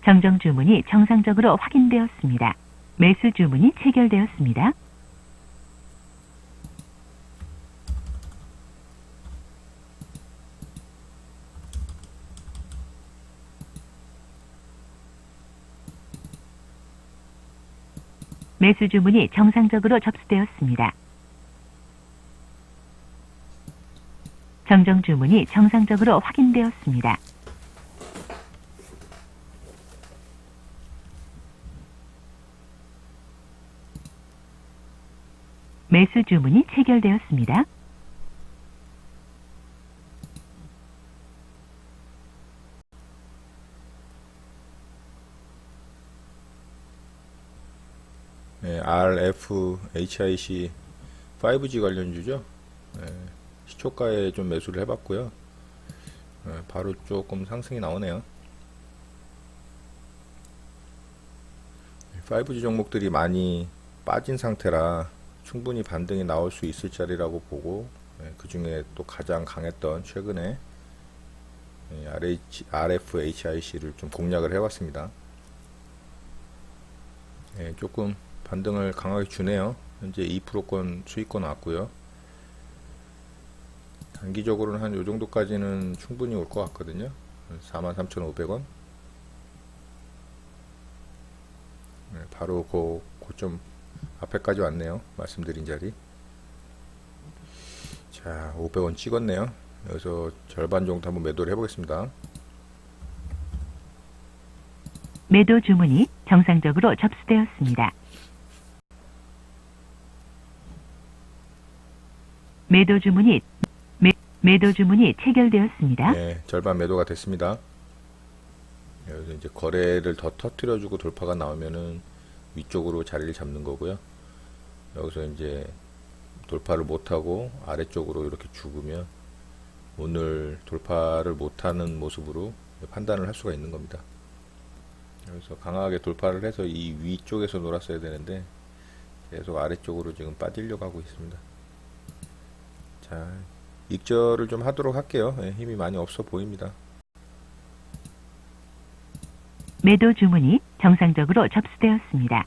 정정 주문이 정상적으로 확인되었습니다. 매수 주문이 체결되었습니다. 매수 주문이 정상적으로 접수되었습니다. 정정 주문이 정상적으로 확인되었습니다. 매수 주문이 체결되었습니다. 네, RFHIC 5G 관련주죠. 네, 시초가에 좀 매수를 해봤고요. 네, 바로 조금 상승이 나오네요. 5G 종목들이 많이 빠진 상태라 충분히 반등이 나올 수 있을 자리라고 보고, 그 중에 또 가장 강했던 최근에 RFHIC를 좀 공략을 해봤습니다. 조금 반등을 강하게 주네요. 현재 2%권 수익권 나왔고요. 단기적으로는 한 요 정도까지는 충분히 올 것 같거든요. 43,500원. 바로 그 고점 앞에까지 왔네요. 말씀드린 자리. 자, 500원 찍었네요. 여기서 절반 정도 한번 매도를 해보겠습니다. 매도 주문이 정상적으로 접수되었습니다. 매도 주문이 체결되었습니다. 네, 절반 매도가 됐습니다. 여기서 이제 거래를 더 터뜨려주고 돌파가 나오면은 위쪽으로 자리를 잡는 거고요. 여기서 이제 돌파를 못하고 아래쪽으로 이렇게 죽으면 오늘 돌파를 못하는 모습으로 판단을 할 수가 있는 겁니다. 여기서 강하게 돌파를 해서 이 위쪽에서 놀았어야 되는데 계속 아래쪽으로 지금 빠지려고 하고 있습니다. 자, 익절을 좀 하도록 할게요. 힘이 많이 없어 보입니다. 매도 주문이 정상적으로 접수되었습니다.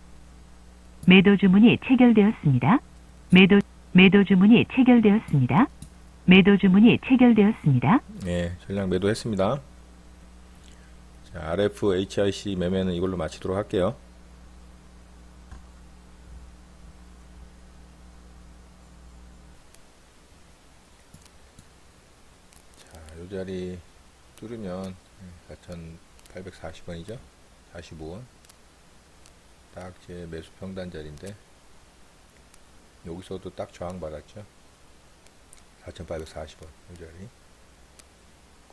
매도 주문이 체결되었습니다. 매도 주문이 체결되었습니다. 매도 주문이 체결되었습니다. 네, 전량 매도했습니다. 자, RFHIC 매매는 이걸로 마치도록 할게요. 자, 요 자리 뚫으면 4,840원이죠. 45원. 딱 제 매수 평단 자리인데 여기서도 딱 저항 받았죠. 4,840원 요 자리.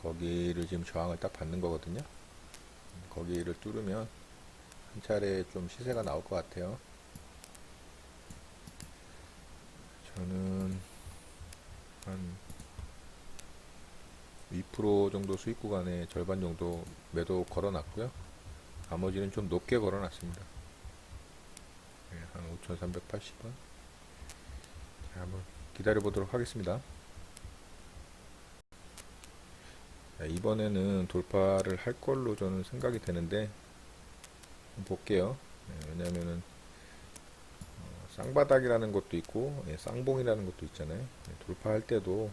거기를 지금 저항을 딱 받는 거거든요. 거기를 뚫으면 한 차례 좀 시세가 나올 것 같아요. 저는 한 2% 정도 수익 구간에 절반 정도 매도 걸어 놨고요. 나머지는 좀 높게 걸어 놨습니다. 한 5,380원. 자, 한번 기다려 보도록 하겠습니다. 자, 이번에는 돌파를 할 걸로 저는 생각이 되는데 볼게요. 왜냐면은 쌍바닥이라는 것도 있고 쌍봉이라는 것도 있잖아요. 돌파할 때도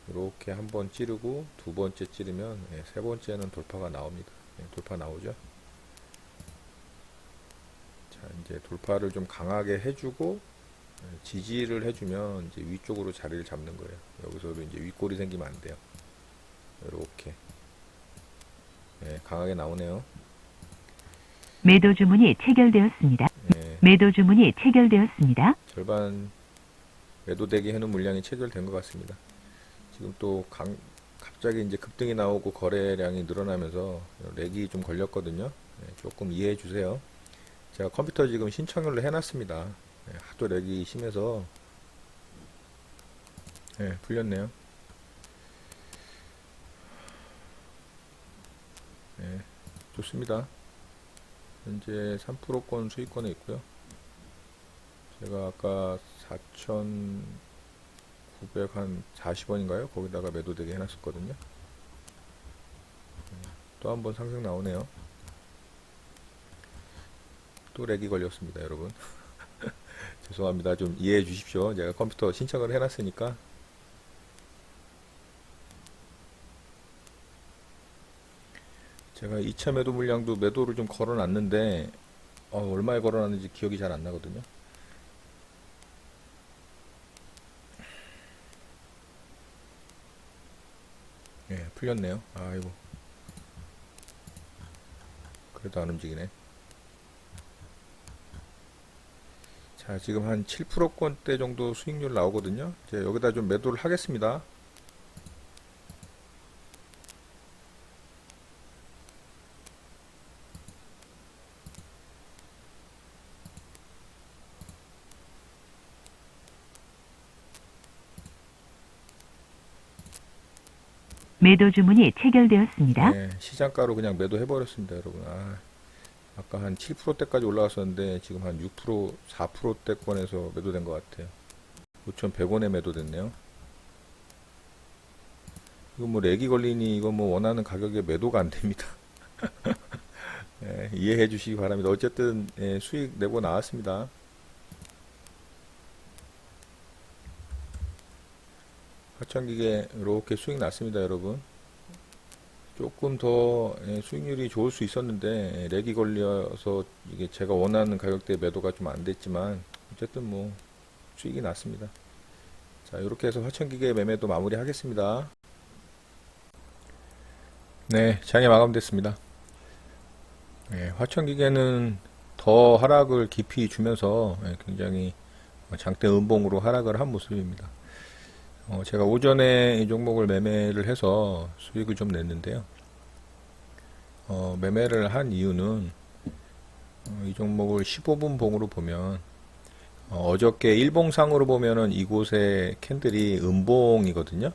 이렇게 한번 찌르고 두 번째 찌르면 세 번째는 돌파가 나옵니다. 돌파 나오죠. 자, 이제 돌파를 좀 강하게 해주고 지지를 해주면 이제 위쪽으로 자리를 잡는 거예요. 여기서도 이제 윗골이 생기면 안 돼요. 이렇게 강하게 나오네요. 매도 주문이 체결되었습니다. 매도 주문이 체결되었습니다. 절반 매도되게 해놓은 물량이 체결된 것 같습니다. 지금 또 갑자기 이제 급등이 나오고 거래량이 늘어나면서 렉이 좀 걸렸거든요. 조금 이해해 주세요. 제가 컴퓨터 지금 신청을 해놨습니다. 하도 렉이 심해서 풀렸네요. 좋습니다. 현재 3%권 수익권에 있고요. 제가 아까 4,940원인가요? 거기다가 매도되게 해놨었거든요. 또 한번 상승 나오네요. 또 렉이 걸렸습니다, 여러분. 죄송합니다. 좀 이해해 주십시오. 제가 컴퓨터 신청을 해놨으니까. 제가 2차 매도 물량도 매도를 좀 걸어놨는데 얼마에 걸어놨는지 기억이 잘 안 나거든요. 예, 풀렸네요. 아이고, 그래도 안 움직이네. 자, 지금 한 7%권대 정도 수익률 나오거든요. 이제 여기다 좀 매도를 하겠습니다. 매도 주문이 체결되었습니다. 네, 시장가로 그냥 매도해버렸습니다, 여러분. 아까 한 7%대까지 올라왔었는데 지금 한 6%, 4%대권에서 매도된 것 같아요. 5,100원에 매도됐네요. 이거 뭐 렉이 걸리니 이거 뭐 원하는 가격에 매도가 안 됩니다. 예, 이해해 주시기 바랍니다. 어쨌든 예, 수익 내고 나왔습니다. 화천기계 이렇게 수익 났습니다, 여러분. 조금 더 예, 수익률이 좋을 수 있었는데 예, 렉이 걸려서 이게 제가 원하는 가격대에 매도가 좀 안 됐지만 어쨌든 뭐 수익이 났습니다. 자, 이렇게 해서 화천기계 매매도 마무리 하겠습니다. 네, 장이 마감됐습니다. 예, 화천기계는 더 하락을 깊이 주면서 예, 굉장히 장대 음봉으로 하락을 한 모습입니다. 제가 오전에 이 종목을 매매를 해서 수익을 좀 냈는데요. 매매를 한 이유는 이 종목을 15분 봉으로 보면 어저께 일봉상으로 보면은 이곳의 캔들이 음봉이거든요.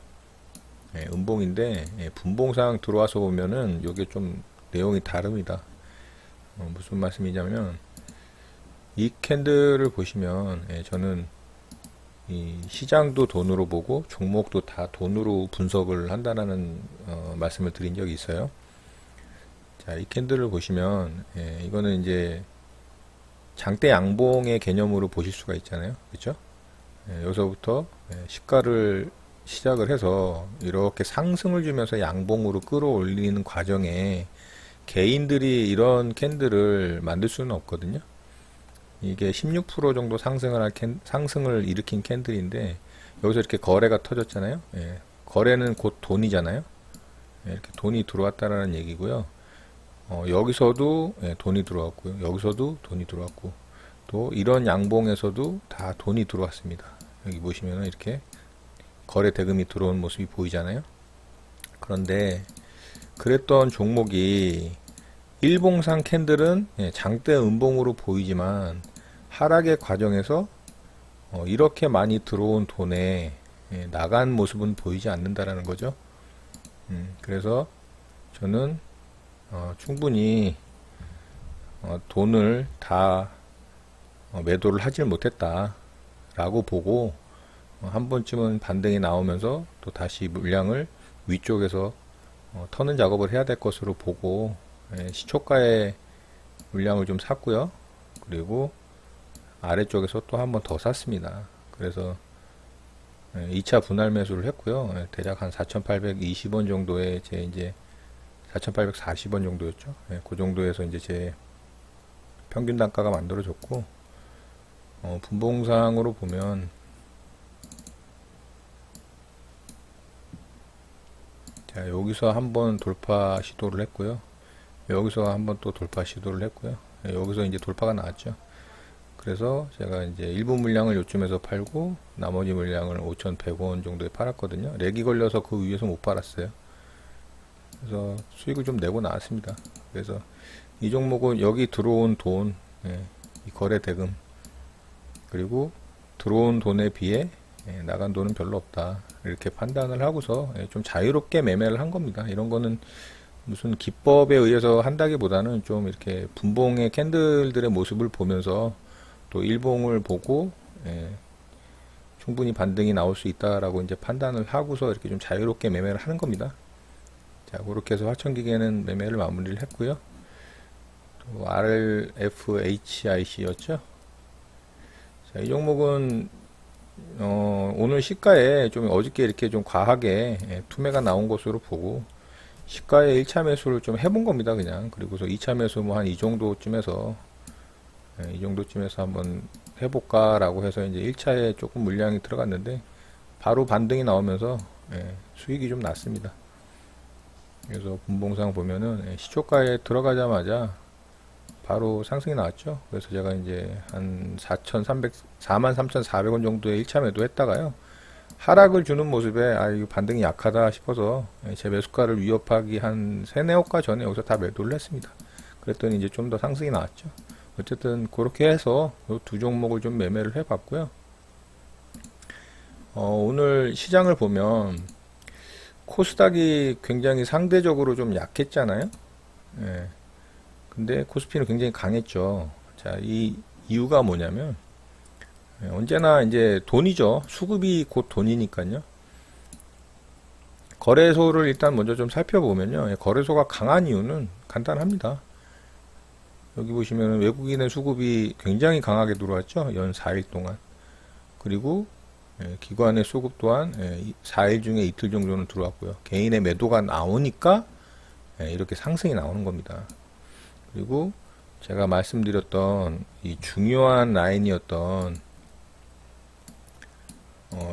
예, 음봉인데 예, 분봉상 들어와서 보면은 이게 좀 내용이 다릅니다. 무슨 말씀이냐면 이 캔들을 보시면 예, 저는 이 시장도 돈으로 보고 종목도 다 돈으로 분석을 한다는 말씀을 드린 적이 있어요. 자, 이 캔들을 보시면 예, 이거는 이제 장대 양봉의 개념으로 보실 수가 있잖아요. 그렇죠? 예, 여기서부터 예, 시가를 시작을 해서 이렇게 상승을 주면서 양봉으로 끌어올리는 과정에 개인들이 이런 캔들을 만들 수는 없거든요. 이게 16% 정도 상승을 일으킨 캔들인데 여기서 이렇게 거래가 터졌잖아요. 예, 거래는 곧 돈이잖아요. 예, 이렇게 돈이 들어왔다라는 얘기고요. 여기서도 예, 돈이 들어왔고요. 여기서도 돈이 들어왔고 또 이런 양봉에서도 다 돈이 들어왔습니다. 여기 보시면 이렇게 거래 대금이 들어온 모습이 보이잖아요. 그런데 그랬던 종목이 일봉상 캔들은 예, 장대 음봉으로 보이지만 하락의 과정에서 이렇게 많이 들어온 돈에 예, 나간 모습은 보이지 않는다라는 거죠. 그래서 저는 충분히 돈을 다 매도를 하질 못했다 라고 보고 한 번쯤은 반등이 나오면서 또 다시 물량을 위쪽에서 터는 작업을 해야 될 것으로 보고 예, 시초가의 물량을 좀 샀고요. 그리고 아래쪽에서 또 한 번 더 샀습니다. 그래서 2차 분할 매수를 했고요. 예, 대략 한 4,820원 정도의 제 이제 4,840원 정도였죠. 예, 그 정도에서 이제 제 평균 단가가 만들어졌고 분봉상으로 보면 자, 여기서 한번 돌파 시도를 했고요. 여기서 한번 또 돌파 시도를 했고요. 예, 여기서 이제 돌파가 나왔죠. 그래서 제가 이제 일부 물량을 요쯤에서 팔고 나머지 물량을 5,100원 정도에 팔았거든요. 렉이 걸려서 그 위에서 못 팔았어요. 그래서 수익을 좀 내고 나왔습니다. 그래서 이 종목은 여기 들어온 돈, 예, 이 거래 대금 그리고 들어온 돈에 비해 예, 나간 돈은 별로 없다 이렇게 판단을 하고서 예, 좀 자유롭게 매매를 한 겁니다. 이런 거는 무슨 기법에 의해서 한다기보다는 좀 이렇게 분봉의 캔들들의 모습을 보면서 또 일봉을 보고 예, 충분히 반등이 나올 수 있다라고 이제 판단을 하고서 이렇게 좀 자유롭게 매매를 하는 겁니다. 자, 그렇게 해서 화천기계는 매매를 마무리를 했고요. 또 RFHIC였죠. 자, 이 종목은 오늘 시가에 좀 어저께 이렇게 좀 과하게 투매가 나온 것으로 보고 시가에 1차 매수를 좀 해본 겁니다. 그냥. 그리고서 2차 매수 뭐 한 이 정도쯤에서 한번 해볼까 라고 해서 이제 1차에 조금 물량이 들어갔는데 바로 반등이 나오면서 수익이 좀 났습니다. 그래서 분봉상 보면은 시초가에 들어가자마자 바로 상승이 나왔죠. 그래서 제가 이제 한 43,400원 정도의 1차 매도 했다가요. 하락을 주는 모습에 이거 반등이 약하다 싶어서 제 매수가를 위협하기 한 3-4호가 전에 여기서 다 매도를 했습니다. 그랬더니 이제 좀 더 상승이 나왔죠. 어쨌든 그렇게 해서 이 두 종목을 좀 매매를 해 봤고요. 오늘 시장을 보면 코스닥이 굉장히 상대적으로 좀 약했잖아요. 예. 근데 코스피는 굉장히 강했죠. 자, 이 이유가 뭐냐면 언제나 이제 돈이죠. 수급이 곧 돈이니까요. 거래소를 일단 먼저 좀 살펴보면요. 거래소가 강한 이유는 간단합니다. 여기 보시면 외국인의 수급이 굉장히 강하게 들어왔죠. 연 4일 동안. 그리고 기관의 수급 또한 4일 중에 이틀 정도는 들어왔고요. 개인의 매도가 나오니까 이렇게 상승이 나오는 겁니다. 그리고 제가 말씀드렸던 이 중요한 라인이었던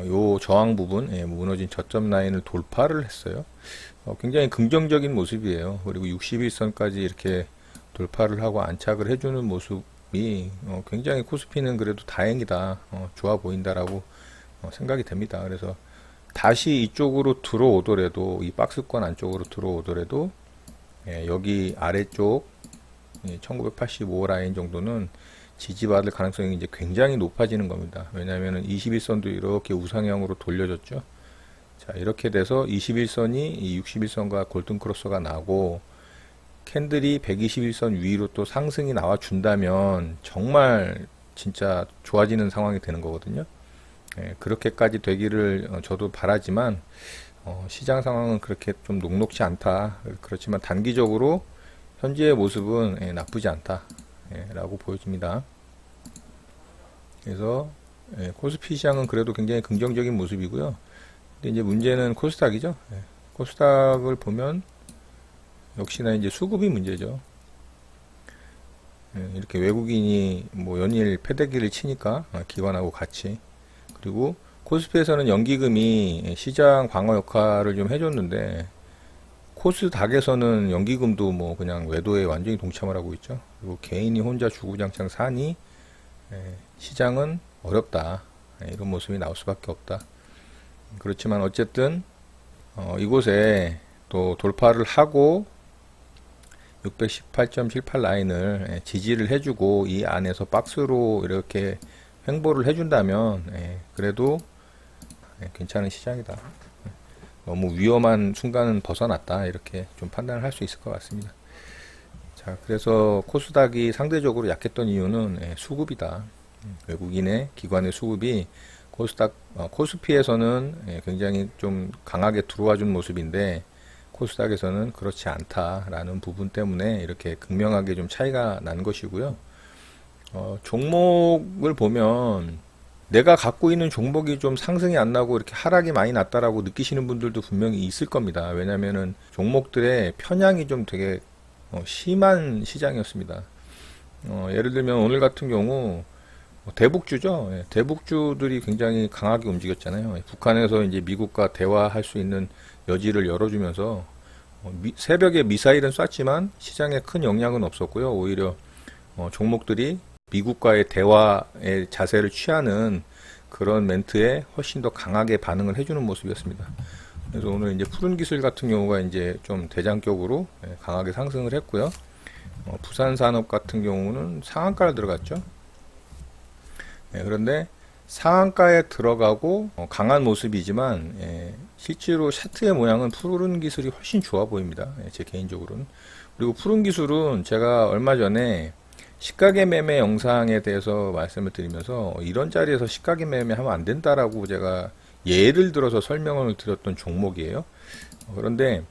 요 저항 부분, 무너진 저점 라인을 돌파를 했어요. 굉장히 긍정적인 모습이에요. 그리고 61선까지 이렇게 돌파를 하고 안착을 해주는 모습이 굉장히 코스피는 그래도 다행이다, 좋아 보인다라고 생각이 됩니다. 그래서 다시 이쪽으로 들어오더라도, 이 박스권 안쪽으로 들어오더라도 여기 아래쪽 1985 라인 정도는 지지받을 가능성이 이제 굉장히 높아지는 겁니다. 왜냐하면 21선도 이렇게 우상향으로 돌려졌죠. 자, 이렇게 돼서 21선이 이 61선과 골든 크로스가 나고 캔들이 121선 위로 또 상승이 나와 준다면 정말 진짜 좋아지는 상황이 되는 거거든요. 그렇게까지 되기를 저도 바라지만 시장 상황은 그렇게 좀 녹록지 않다. 그렇지만 단기적으로 현재의 모습은 나쁘지 않다 라고 보여집니다. 그래서 코스피 시장은 그래도 굉장히 긍정적인 모습이고요. 근데 이제 문제는 코스닥이죠. 코스닥을 보면 역시나 이제 수급이 문제죠. 이렇게 외국인이 뭐 연일 패대기를 치니까 기관하고 같이. 그리고 코스피에서는 연기금이 시장 방어 역할을 좀 해줬는데 코스닥에서는 연기금도 뭐 그냥 외도에 완전히 동참을 하고 있죠. 그리고 개인이 혼자 주구장창 사니 시장은 어렵다, 이런 모습이 나올 수밖에 없다. 그렇지만 어쨌든 이곳에 또 돌파를 하고 618.78 라인을 지지를 해주고 이 안에서 박스로 이렇게 횡보를 해준다면 그래도 괜찮은 시장이다. 너무 위험한 순간은 벗어났다, 이렇게 좀 판단을 할 수 있을 것 같습니다. 자, 그래서 코스닥이 상대적으로 약했던 이유는 수급이다. 외국인의 기관의 수급이 코스피에서는 굉장히 좀 강하게 들어와 준 모습인데 코스닥에서는 그렇지 않다라는 부분 때문에 이렇게 극명하게 좀 차이가 난 것이고요. 종목을 보면 내가 갖고 있는 종목이 좀 상승이 안 나고 이렇게 하락이 많이 났다라고 느끼시는 분들도 분명히 있을 겁니다. 왜냐면은 종목들의 편향이 좀 되게 심한 시장이었습니다. 예를 들면 오늘 같은 경우 대북주죠. 대북주들이 굉장히 강하게 움직였잖아요. 북한에서 이제 미국과 대화할 수 있는 여지를 열어주면서 새벽에 미사일은 쐈지만 시장에 큰 영향은 없었고요. 오히려 종목들이 미국과의 대화의 자세를 취하는 그런 멘트에 훨씬 더 강하게 반응을 해주는 모습이었습니다. 그래서 오늘 이제 푸른 기술 같은 경우가 이제 좀 대장격으로 강하게 상승을 했고요. 부산산업 같은 경우는 상한가를 들어갔죠. 그런데 상한가에 들어가고 강한 모습이지만 실제로 차트의 모양은 푸른 기술이 훨씬 좋아 보입니다. 제 개인적으로는. 그리고 푸른 기술은 제가 얼마 전에 시가계 매매 영상에 대해서 말씀을 드리면서 이런 자리에서 시가계 매매하면 안 된다라고 제가 예를 들어서 설명을 드렸던 종목이에요. 그런데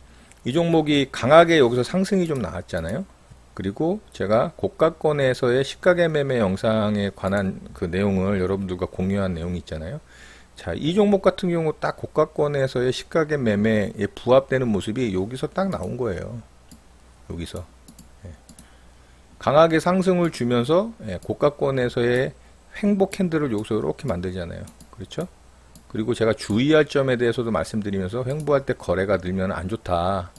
이 종목이 강하게 여기서 상승이 좀 나왔잖아요. 그리고 제가 고가권에서의 시가계 매매 영상에 관한 그 내용을 여러분들과 공유한 내용이 있잖아요. 자, 이 종목 같은 경우 딱 고가권에서의 시가계 매매에 부합되는 모습이 여기서 딱 나온 거예요. 여기서. 예. 강하게 상승을 주면서 고가권에서의 횡보 캔들을 여기서 이렇게 만들잖아요. 그렇죠? 그리고 제가 주의할 점에 대해서도 말씀드리면서 횡보할 때 거래가 늘면 안 좋다.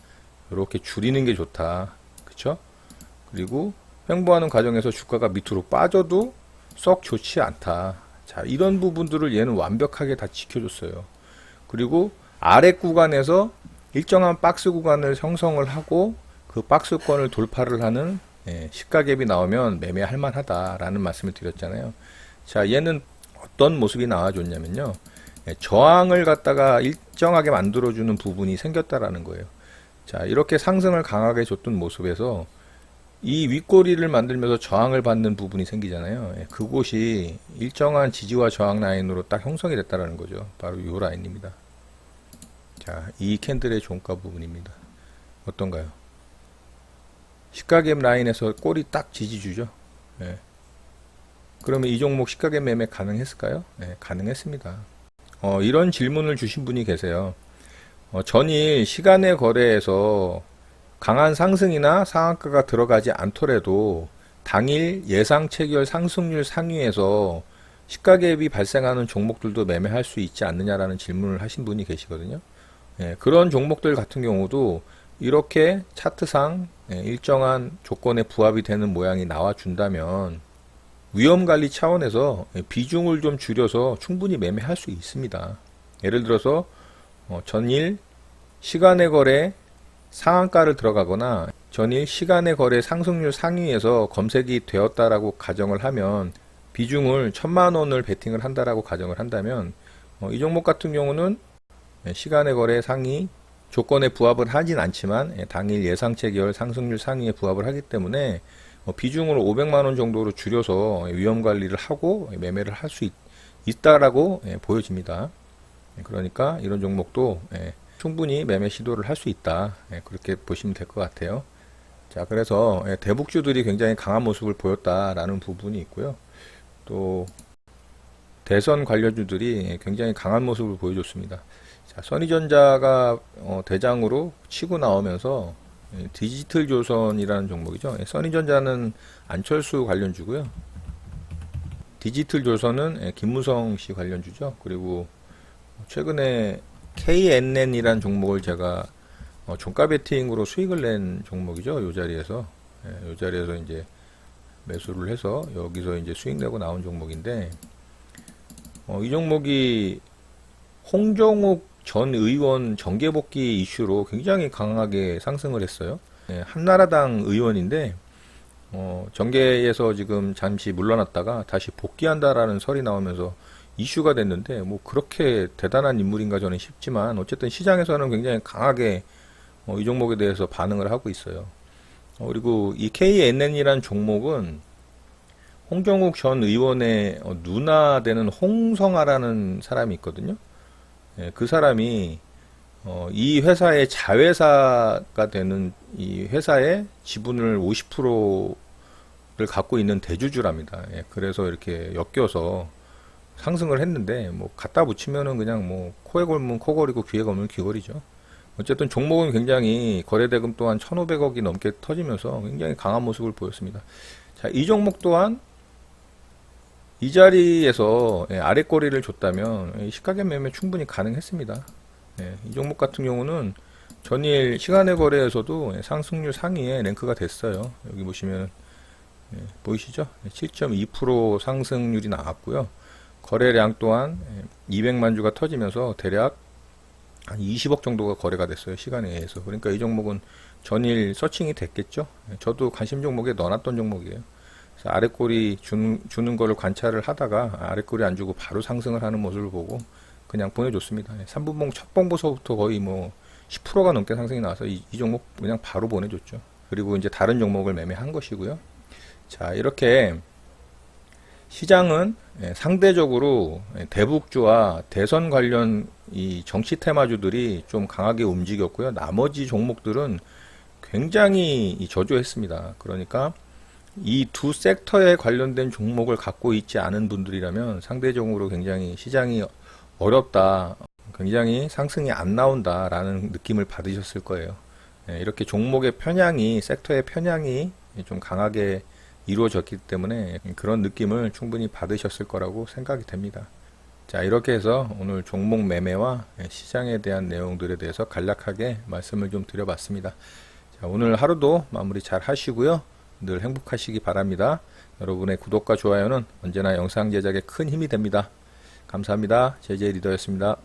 이렇게 줄이는 게 좋다. 그렇죠? 그리고 횡보하는 과정에서 주가가 밑으로 빠져도 썩 좋지 않다. 자, 이런 부분들을 얘는 완벽하게 다 지켜줬어요. 그리고 아래 구간에서 일정한 박스 구간을 형성을 하고 그 박스권을 돌파를 하는 시가갭이 나오면 매매할 만하다라는 말씀을 드렸잖아요. 자, 얘는 어떤 모습이 나와줬냐면요. 저항을 갖다가 일정하게 만들어주는 부분이 생겼다라는 거예요. 자, 이렇게 상승을 강하게 줬던 모습에서 이 윗꼬리를 만들면서 저항을 받는 부분이 생기잖아요. 그곳이 일정한 지지와 저항 라인으로 딱 형성이 됐다는 거죠. 바로 이 라인입니다. 자, 이 캔들의 종가 부분입니다. 어떤가요? 시가갭 라인에서 꼬리 딱 지지주죠. 그러면 이 종목 시가갭 매매 가능했을까요? 가능했습니다. 이런 질문을 주신 분이 계세요. 전일 시간의 거래에서 강한 상승이나 상한가가 들어가지 않더라도 당일 예상 체결 상승률 상위에서 시가갭이 발생하는 종목들도 매매할 수 있지 않느냐라는 질문을 하신 분이 계시거든요. 그런 종목들 같은 경우도 이렇게 차트상 일정한 조건에 부합이 되는 모양이 나와준다면 위험관리 차원에서 비중을 좀 줄여서 충분히 매매할 수 있습니다. 예를 들어서 전일 시간의 거래 상한가를 들어가거나 전일 시간의 거래 상승률 상위에서 검색이 되었다라고 가정을 하면 비중을 1000만원을 베팅을 한다라고 가정을 한다면 이 종목 같은 경우는 시간의 거래 상위 조건에 부합을 하진 않지만 당일 예상 체결 상승률 상위에 부합을 하기 때문에 비중을 500만원 정도로 줄여서 위험 관리를 하고 매매를 할 수 있다라고 보여집니다. 그러니까 이런 종목도 충분히 매매 시도를 할 수 있다. 그렇게 보시면 될 것 같아요. 자, 그래서 대북주들이 굉장히 강한 모습을 보였다라는 부분이 있고요. 또 대선 관련주들이 굉장히 강한 모습을 보여줬습니다. 자, 선의전자가 대장으로 치고 나오면서 디지털조선이라는 종목이죠. 선의전자는 안철수 관련주고요. 디지털조선은 김무성 씨 관련주죠. 그리고 최근에 KNN이라는 종목을 제가 종가 베팅으로 수익을 낸 종목이죠. 이 자리에서 이 자리에서 이제 매수를 해서 여기서 이제 수익 내고 나온 종목인데 이 종목이 홍정욱 전 의원 정계복귀 이슈로 굉장히 강하게 상승을 했어요. 한나라당 의원인데 정계에서 지금 잠시 물러났다가 다시 복귀한다라는 설이 나오면서 이슈가 됐는데 뭐 그렇게 대단한 인물인가 저는 싶지만 어쨌든 시장에서는 굉장히 강하게 이 종목에 대해서 반응을 하고 있어요. 그리고 이 KNN이라는 종목은 홍정욱 전 의원의 누나 되는 홍성아라는 사람이 있거든요. 그 사람이 이 회사의 자회사가 되는 이 회사의 지분을 50%를 갖고 있는 대주주랍니다. 그래서 이렇게 엮여서 상승을 했는데 뭐 갖다 붙이면은 그냥 뭐 코에 걸면 코걸이고 귀에 걸면 귀걸이죠. 어쨌든 종목은 굉장히 거래대금 또한 1,500억이 넘게 터지면서 굉장히 강한 모습을 보였습니다. 자, 이 종목 또한 이 자리에서 아랫꼬리를 줬다면 시가갭 매매 충분히 가능했습니다. 이 종목 같은 경우는 전일 시간의 거래에서도 상승률 상위에 랭크가 됐어요. 여기 보시면 보이시죠? 7.2% 상승률이 나왔고요. 거래량 또한 200만 주가 터지면서 대략 한 20억 정도가 거래가 됐어요. 시간에 의해서. 그러니까 이 종목은 전일 서칭이 됐겠죠. 저도 관심 종목에 넣어놨던 종목이에요. 그래서 아랫꼬리 주는 거를 관찰을 하다가 아랫꼬리 안 주고 바로 상승을 하는 모습을 보고 그냥 보내줬습니다. 3분봉 첫 봉부서부터 거의 뭐 10%가 넘게 상승이 나와서 이 종목 그냥 바로 보내줬죠. 그리고 이제 다른 종목을 매매한 것이고요. 자, 이렇게 시장은 상대적으로 대북주와 대선 관련 이 정치 테마주들이 좀 강하게 움직였고요. 나머지 종목들은 굉장히 저조했습니다. 그러니까 이 두 섹터에 관련된 종목을 갖고 있지 않은 분들이라면 상대적으로 굉장히 시장이 어렵다, 굉장히 상승이 안 나온다라는 느낌을 받으셨을 거예요. 이렇게 종목의 편향이, 섹터의 편향이 좀 강하게 이루어졌기 때문에 그런 느낌을 충분히 받으셨을 거라고 생각이 됩니다. 자, 이렇게 해서 오늘 종목 매매와 시장에 대한 내용들에 대해서 간략하게 말씀을 좀 드려봤습니다. 자, 오늘 하루도 마무리 잘 하시고요. 늘 행복하시기 바랍니다. 여러분의 구독과 좋아요는 언제나 영상 제작에 큰 힘이 됩니다. 감사합니다. 제제 리더였습니다.